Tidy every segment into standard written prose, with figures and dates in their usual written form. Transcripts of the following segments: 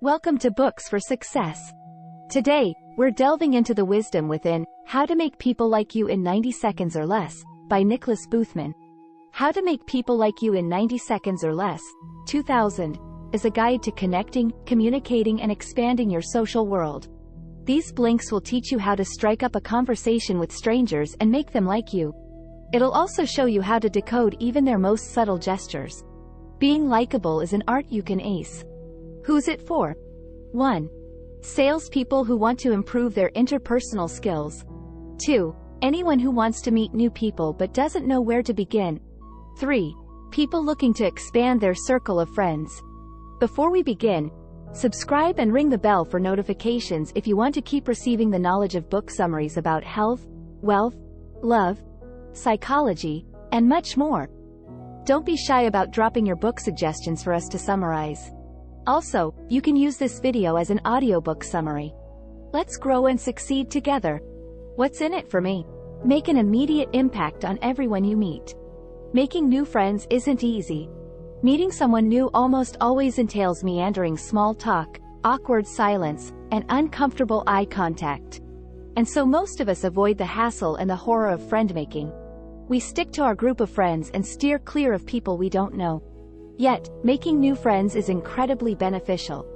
Welcome to Books for Success. Today, we're delving into the wisdom within How to Make People Like You in 90 Seconds or Less by Nicholas Boothman. How to Make People Like You in 90 Seconds or Less, 2000, is a guide to connecting, communicating, and expanding your social world. These blinks will teach you how to strike up a conversation with strangers and make them like you. It'll also show you how to decode even their most subtle gestures. Being likable is an art you can ace. Who's it for? 1. Salespeople who want to improve their interpersonal skills. 2. Anyone who wants to meet new people but doesn't know where to begin. 3. People looking to expand their circle of friends. Before we begin, subscribe and ring the bell for notifications if you want to keep receiving the knowledge of book summaries about health, wealth, love, psychology, and much more. Don't be shy about dropping your book suggestions for us to summarize. Also, you can use this video as an audiobook summary. Let's grow and succeed together. What's in it for me? Make an immediate impact on everyone you meet. Making new friends isn't easy. Meeting someone new almost always entails meandering small talk, awkward silence, and uncomfortable eye contact. And so most of us avoid the hassle and the horror of friend-making. We stick to our group of friends and steer clear of people we don't know. Yet, making new friends is incredibly beneficial.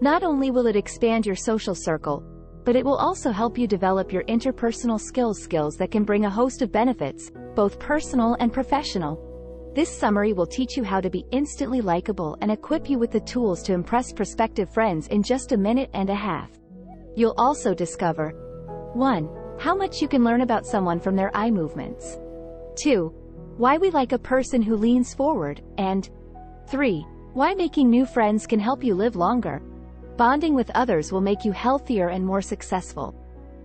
Not only will it expand your social circle, but it will also help you develop your interpersonal skills that can bring a host of benefits, both personal and professional. This summary will teach you how to be instantly likable and equip you with the tools to impress prospective friends in just a minute and a half. You'll also discover 1. How much you can learn about someone from their eye movements. 2. Why we like a person who leans forward, and 3. Why making new friends can help you live longer. Bonding with others will make you healthier and more successful.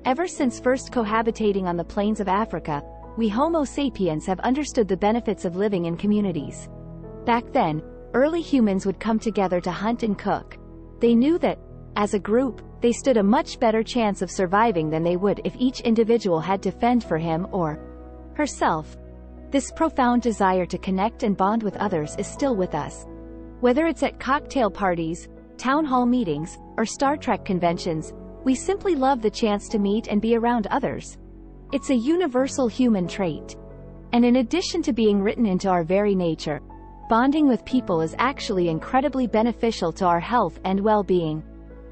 Ever since first cohabitating on the plains of Africa, we Homo sapiens have understood the benefits of living in communities. Back then, early humans would come together to hunt and cook. They knew that, as a group, they stood a much better chance of surviving than they would if each individual had to fend for him or herself. This profound desire to connect and bond with others is still with us. Whether it's at cocktail parties, town hall meetings, or Star Trek conventions, we simply love the chance to meet and be around others. It's a universal human trait. And in addition to being written into our very nature, bonding with people is actually incredibly beneficial to our health and well-being.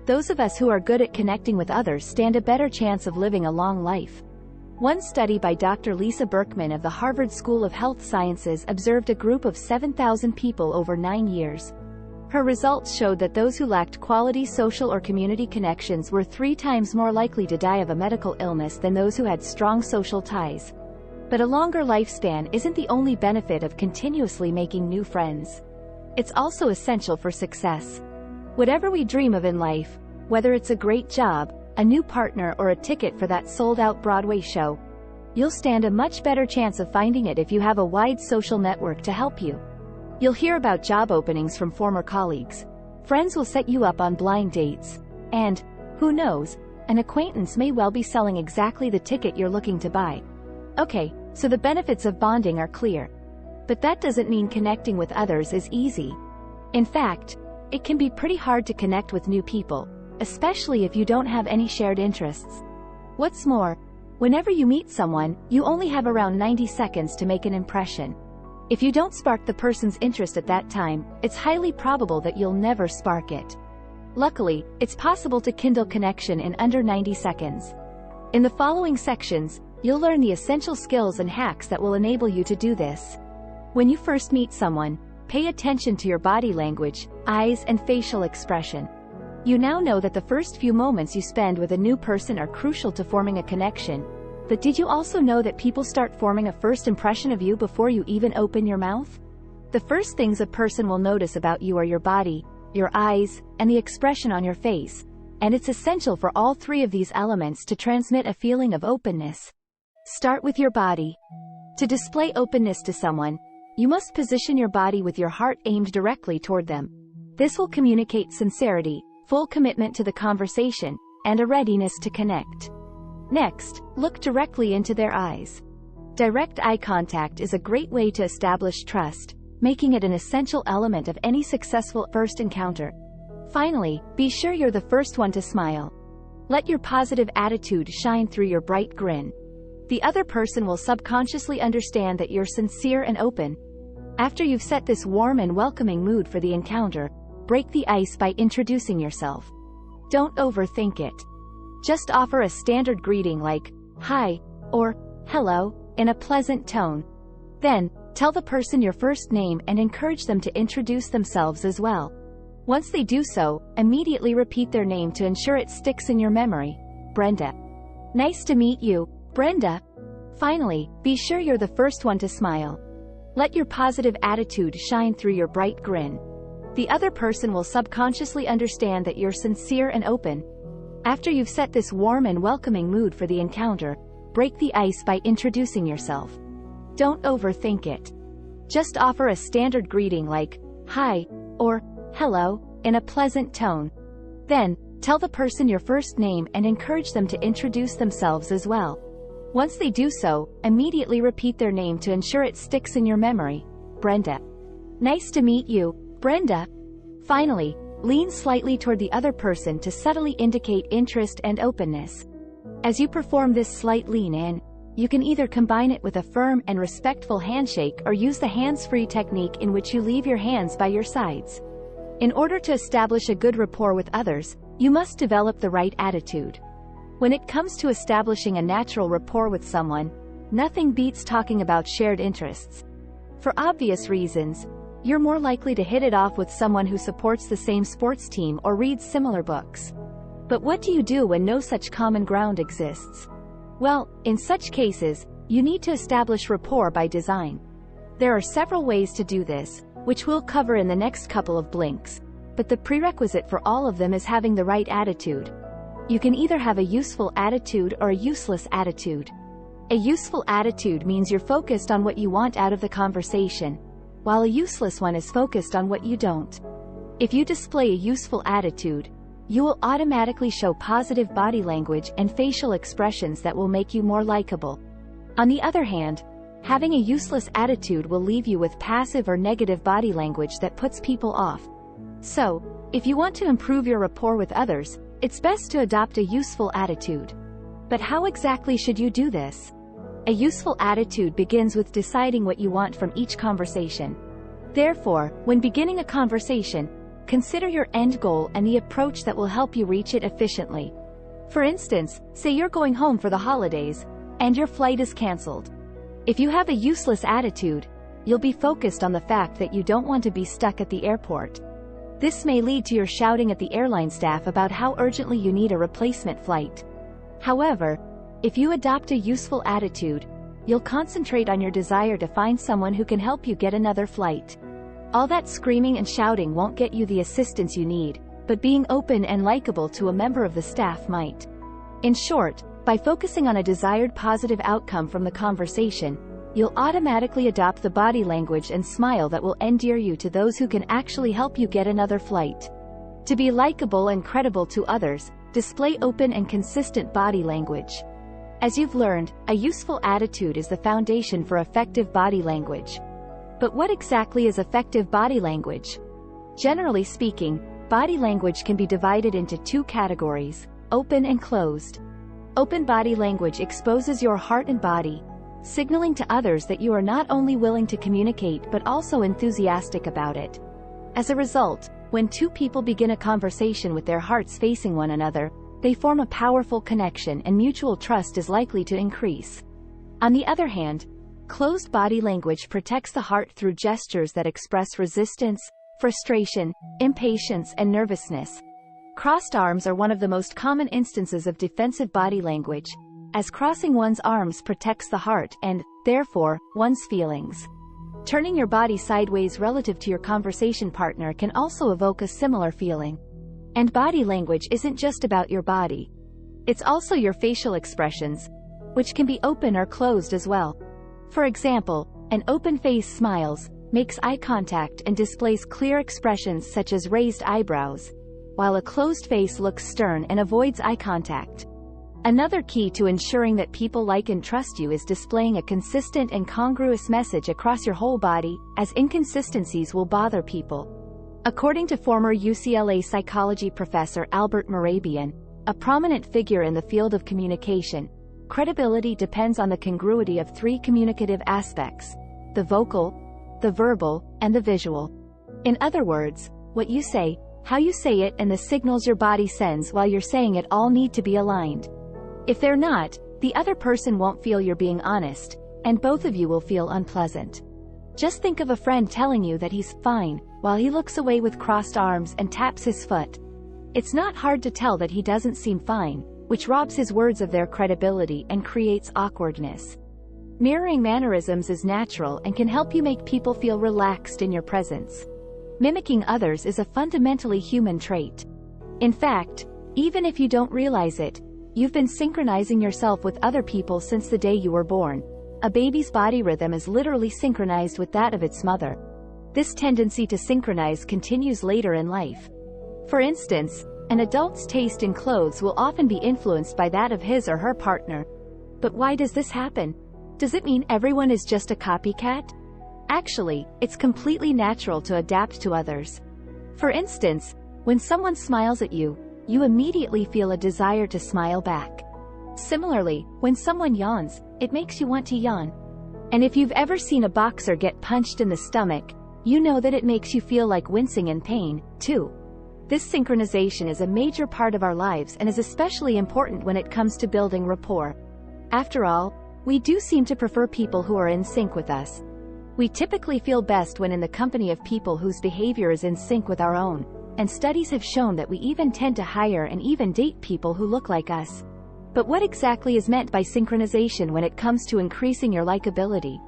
Those of us who are good at connecting with others stand a better chance of living a long life. One study by Dr. Lisa Berkman of the Harvard School of Health Sciences observed a group of 7,000 people over 9 years. Her results showed that those who lacked quality social or community connections were 3 times more likely to die of a medical illness than those who had strong social ties. But a longer lifespan isn't the only benefit of continuously making new friends. It's also essential for success. Whatever we dream of in life, whether it's a great job, a new partner, or a ticket for that sold-out Broadway show, you'll stand a much better chance of finding it if you have a wide social network to help you. You'll hear about job openings from former colleagues. Friends will set you up on blind dates. And, who knows, an acquaintance may well be selling exactly the ticket you're looking to buy. Okay, so the benefits of bonding are clear. But that doesn't mean connecting with others is easy. In fact, it can be pretty hard to connect with new people, especially if you don't have any shared interests. What's more, whenever you meet someone, you only have around 90 seconds to make an impression. If you don't spark the person's interest at that time, it's highly probable that you'll never spark it. Luckily, it's possible to kindle connection in under 90 seconds. In the following sections, you'll learn the essential skills and hacks that will enable you to do this. When you first meet someone, pay attention to your body language, eyes, and facial expression. You now know that the first few moments you spend with a new person are crucial to forming a connection. But did you also know that people start forming a first impression of you before you even open your mouth? The first things a person will notice about you are your body, your eyes, and the expression on your face, and it's essential for all 3 of these elements to transmit a feeling of openness. Start with your body. To display openness to someone, you must position your body with your heart aimed directly toward them. This will communicate sincerity, full commitment to the conversation, and a readiness to connect. Next, look directly into their eyes. Direct eye contact is a great way to establish trust, making it an essential element of any successful first encounter. Finally, be sure you're the first one to smile. Let your positive attitude shine through your bright grin. The other person will subconsciously understand that you're sincere and open. After you've set this warm and welcoming mood for the encounter, break the ice by introducing yourself. Don't overthink it. Just offer a standard greeting like, "Hi," or "Hello," in a pleasant tone. Then, tell the person your first name and encourage them to introduce themselves as well. Once they do so, immediately repeat their name to ensure it sticks in your memory. Brenda. Nice to meet you, Brenda. Finally, be sure you're the first one to smile. Let your positive attitude shine through your bright grin. The other person will subconsciously understand that you're sincere and open. After you've set this warm and welcoming mood for the encounter, break the ice by introducing yourself. Don't overthink it. Just offer a standard greeting like, "Hi," or "Hello," in a pleasant tone. Then, tell the person your first name and encourage them to introduce themselves as well. Once they do so, immediately repeat their name to ensure it sticks in your memory. Brenda. Nice to meet you, Brenda. Finally, lean slightly toward the other person to subtly indicate interest and openness. As you perform this slight lean in, you can either combine it with a firm and respectful handshake or use the hands-free technique in which you leave your hands by your sides. In order to establish a good rapport with others, you must develop the right attitude. When it comes to establishing a natural rapport with someone, nothing beats talking about shared interests. For obvious reasons, you're more likely to hit it off with someone who supports the same sports team or reads similar books. But what do you do when no such common ground exists? Well, in such cases, you need to establish rapport by design. There are several ways to do this, which we'll cover in the next couple of blinks, but the prerequisite for all of them is having the right attitude. You can either have a useful attitude or a useless attitude. A useful attitude means you're focused on what you want out of the conversation, while a useless one is focused on what you don't. If you display a useful attitude, you will automatically show positive body language and facial expressions that will make you more likable. On the other hand, having a useless attitude will leave you with passive or negative body language that puts people off. So, if you want to improve your rapport with others, it's best to adopt a useful attitude. But how exactly should you do this? A useful attitude begins with deciding what you want from each conversation. Therefore, when beginning a conversation, consider your end goal and the approach that will help you reach it efficiently. For instance, say you're going home for the holidays, and your flight is cancelled. If you have a useless attitude, you'll be focused on the fact that you don't want to be stuck at the airport. This may lead to your shouting at the airline staff about how urgently you need a replacement flight. However, if you adopt a useful attitude, you'll concentrate on your desire to find someone who can help you get another flight. All that screaming and shouting won't get you the assistance you need, but being open and likable to a member of the staff might. In short, by focusing on a desired positive outcome from the conversation, you'll automatically adopt the body language and smile that will endear you to those who can actually help you get another flight. To be likable and credible to others, display open and consistent body language. As you've learned, a useful attitude is the foundation for effective body language. But what exactly is effective body language? Generally speaking, body language can be divided into two categories: open and closed. Open body language exposes your heart and body, signaling to others that you are not only willing to communicate but also enthusiastic about it. As a result, when two people begin a conversation with their hearts facing one another, they form a powerful connection and mutual trust is likely to increase. On the other hand, closed body language protects the heart through gestures that express resistance, frustration, impatience, and nervousness. Crossed arms are one of the most common instances of defensive body language, as crossing one's arms protects the heart and, therefore, one's feelings. Turning your body sideways relative to your conversation partner can also evoke a similar feeling. And body language isn't just about your body. It's also your facial expressions, which can be open or closed as well. For example, an open face smiles, makes eye contact and displays clear expressions such as raised eyebrows, while a closed face looks stern and avoids eye contact. Another key to ensuring that people like and trust you is displaying a consistent and congruous message across your whole body, as inconsistencies will bother people. According to former UCLA psychology professor Albert Mehrabian, a prominent figure in the field of communication, credibility depends on the congruity of three communicative aspects: the vocal, the verbal, and the visual. In other words, what you say, how you say it, and the signals your body sends while you're saying it all need to be aligned. If they're not, the other person won't feel you're being honest, and both of you will feel unpleasant. Just think of a friend telling you that he's fine, while he looks away with crossed arms and taps his foot. It's not hard to tell that he doesn't seem fine, which robs his words of their credibility and creates awkwardness. Mirroring mannerisms is natural and can help you make people feel relaxed in your presence. Mimicking others is a fundamentally human trait. In fact, even if you don't realize it, you've been synchronizing yourself with other people since the day you were born. A baby's body rhythm is literally synchronized with that of its mother. This tendency to synchronize continues later in life. For instance, an adult's taste in clothes will often be influenced by that of his or her partner. But why does this happen? Does it mean everyone is just a copycat? Actually, it's completely natural to adapt to others. For instance, when someone smiles at you, you immediately feel a desire to smile back. Similarly, when someone yawns, it makes you want to yawn. And if you've ever seen a boxer get punched in the stomach, you know that it makes you feel like wincing in pain, too. This synchronization is a major part of our lives and is especially important when it comes to building rapport. After all, we do seem to prefer people who are in sync with us. We typically feel best when in the company of people whose behavior is in sync with our own, and studies have shown that we even tend to hire and even date people who look like us. But what exactly is meant by synchronization when it comes to increasing your likability?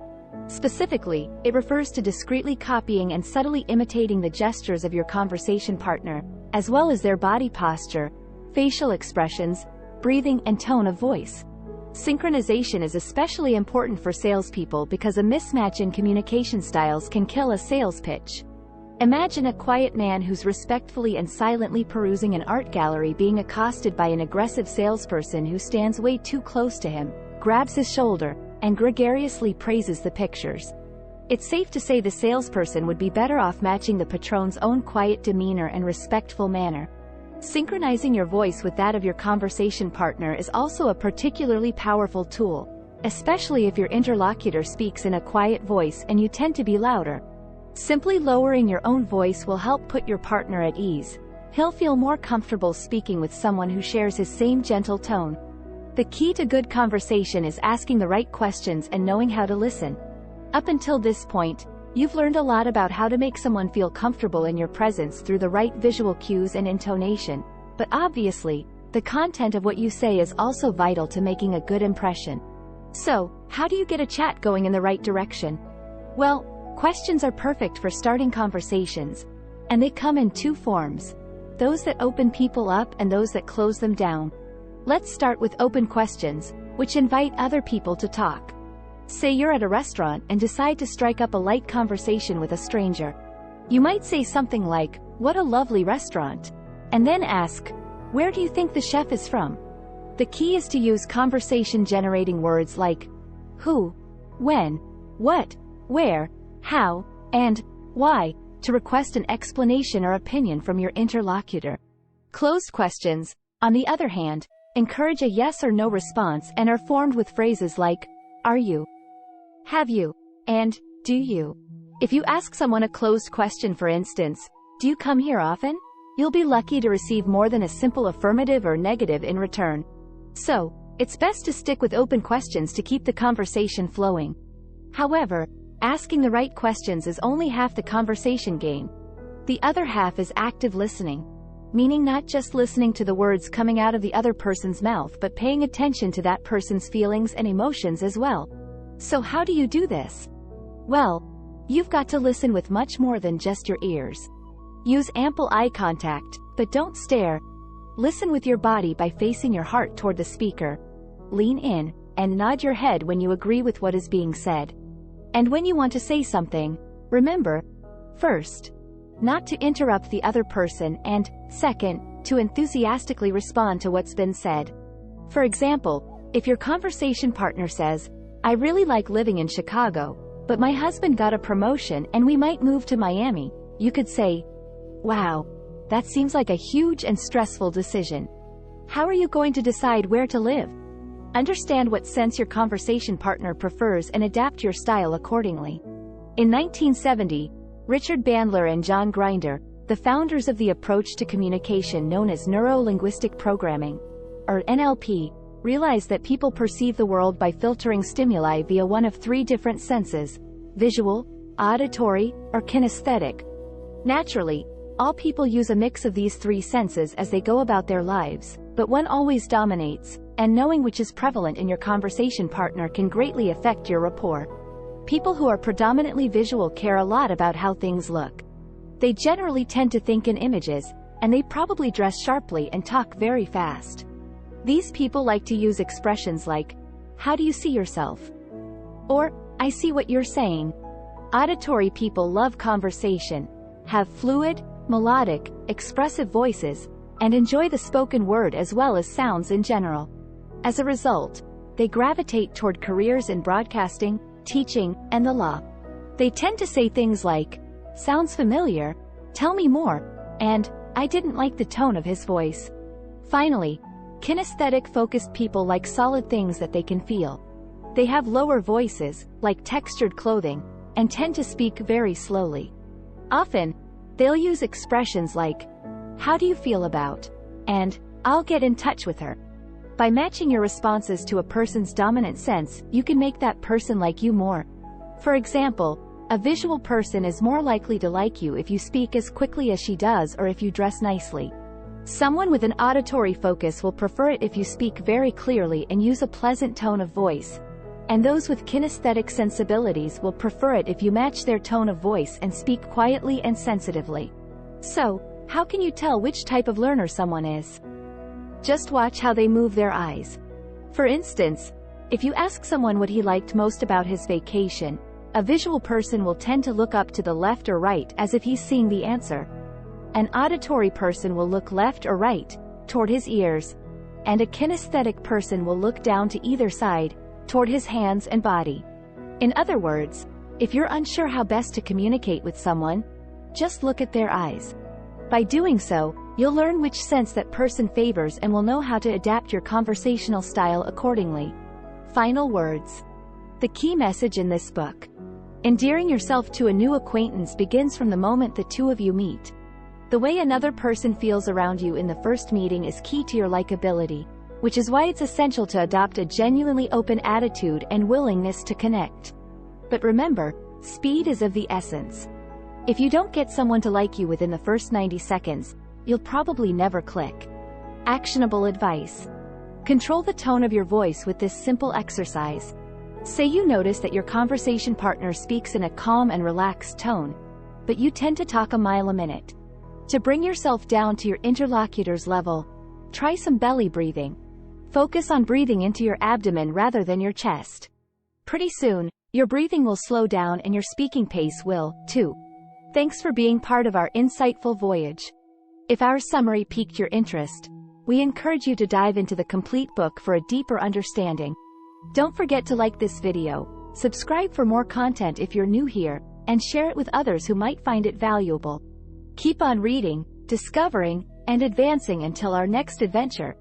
Specifically, it refers to discreetly copying and subtly imitating the gestures of your conversation partner, as well as their body posture, facial expressions, breathing, and tone of voice. Synchronization is especially important for salespeople because a mismatch in communication styles can kill a sales pitch. Imagine a quiet man who's respectfully and silently perusing an art gallery being accosted by an aggressive salesperson who stands way too close to him, grabs his shoulder, and gregariously praises the pictures. It's safe to say the salesperson would be better off matching the patron's own quiet demeanor and respectful manner. Synchronizing your voice with that of your conversation partner is also a particularly powerful tool, especially if your interlocutor speaks in a quiet voice and you tend to be louder. Simply lowering your own voice will help put your partner at ease. He'll feel more comfortable speaking with someone who shares his same gentle tone. The key to good conversation is asking the right questions and knowing how to listen. Up until this point, you've learned a lot about how to make someone feel comfortable in your presence through the right visual cues and intonation, but obviously, the content of what you say is also vital to making a good impression. So, how do you get a chat going in the right direction? Well, questions are perfect for starting conversations, and they come in two forms: those that open people up and those that close them down. Let's start with open questions, which invite other people to talk. Say you're at a restaurant and decide to strike up a light conversation with a stranger. You might say something like, "What a lovely restaurant," and then ask, "Where do you think the chef is from?" The key is to use conversation-generating words like who, when, what, where, how, and why, to request an explanation or opinion from your interlocutor. Closed questions, on the other hand, encourage a yes or no response and are formed with phrases like, "Are you?" "Have you?" and "Do you?" If you ask someone a closed question, for instance, "Do you come here often?" you'll be lucky to receive more than a simple affirmative or negative in return. So, it's best to stick with open questions to keep the conversation flowing. However, asking the right questions is only half the conversation game. The other half is active listening, meaning not just listening to the words coming out of the other person's mouth but paying attention to that person's feelings and emotions as well. So how do you do this? Well, you've got to listen with much more than just your ears. Use ample eye contact, but don't stare. Listen with your body by facing your heart toward the speaker. Lean in, and nod your head when you agree with what is being said. And when you want to say something, remember, first, not to interrupt the other person, and, second, to enthusiastically respond to what's been said. For example, if your conversation partner says, "I really like living in Chicago, but my husband got a promotion and we might move to Miami," you could say, Wow, that seems like a huge and stressful decision. How are you going to decide where to live? Understand what sense your conversation partner prefers and adapt your style accordingly. In 1970, Richard Bandler and John Grinder, the founders of the approach to communication known as neuro-linguistic programming, or NLP, realized that people perceive the world by filtering stimuli via one of three different senses: visual, auditory, or kinesthetic. Naturally, all people use a mix of these three senses as they go about their lives, but one always dominates, and knowing which is prevalent in your conversation partner can greatly affect your rapport. People who are predominantly visual care a lot about how things look. They generally tend to think in images, and they probably dress sharply and talk very fast. These people like to use expressions like, "How do you see yourself?" or "I see what you're saying." Auditory people love conversation, have fluid, melodic, expressive voices, and enjoy the spoken word as well as sounds in general. As a result, they gravitate toward careers in broadcasting, teaching, and the law. They tend to say things like, "Sounds familiar, tell me more," and "I didn't like the tone of his voice." Finally, kinesthetic-focused people like solid things that they can feel. They have lower voices, like textured clothing, and tend to speak very slowly. Often, they'll use expressions like, "How do you feel about?" and "I'll get in touch with her." By matching your responses to a person's dominant sense, you can make that person like you more. For example, a visual person is more likely to like you if you speak as quickly as she does or if you dress nicely. Someone with an auditory focus will prefer it if you speak very clearly and use a pleasant tone of voice. And those with kinesthetic sensibilities will prefer it if you match their tone of voice and speak quietly and sensitively. So, how can you tell which type of learner someone is? Just watch how they move their eyes. For instance, if you ask someone what he liked most about his vacation, a visual person will tend to look up to the left or right as if he's seeing the answer. An auditory person will look left or right, toward his ears, and a kinesthetic person will look down to either side, toward his hands and body. In other words, if you're unsure how best to communicate with someone, just look at their eyes. By doing so, you'll learn which sense that person favors and will know how to adapt your conversational style accordingly. Final words. The key message in this book. Endearing yourself to a new acquaintance begins from the moment the two of you meet. The way another person feels around you in the first meeting is key to your likability, which is why it's essential to adopt a genuinely open attitude and willingness to connect. But remember, speed is of the essence. If you don't get someone to like you within the first 90 seconds, you'll probably never click. Actionable advice. Control the tone of your voice with this simple exercise. Say you notice that your conversation partner speaks in a calm and relaxed tone, but you tend to talk a mile a minute. To bring yourself down to your interlocutor's level, try some belly breathing. Focus on breathing into your abdomen rather than your chest. Pretty soon, your breathing will slow down and your speaking pace will, too. Thanks for being part of our insightful voyage. If our summary piqued your interest, we encourage you to dive into the complete book for a deeper understanding. Don't forget to like this video, subscribe for more content if you're new here, and share it with others who might find it valuable. Keep on reading, discovering, and advancing until our next adventure.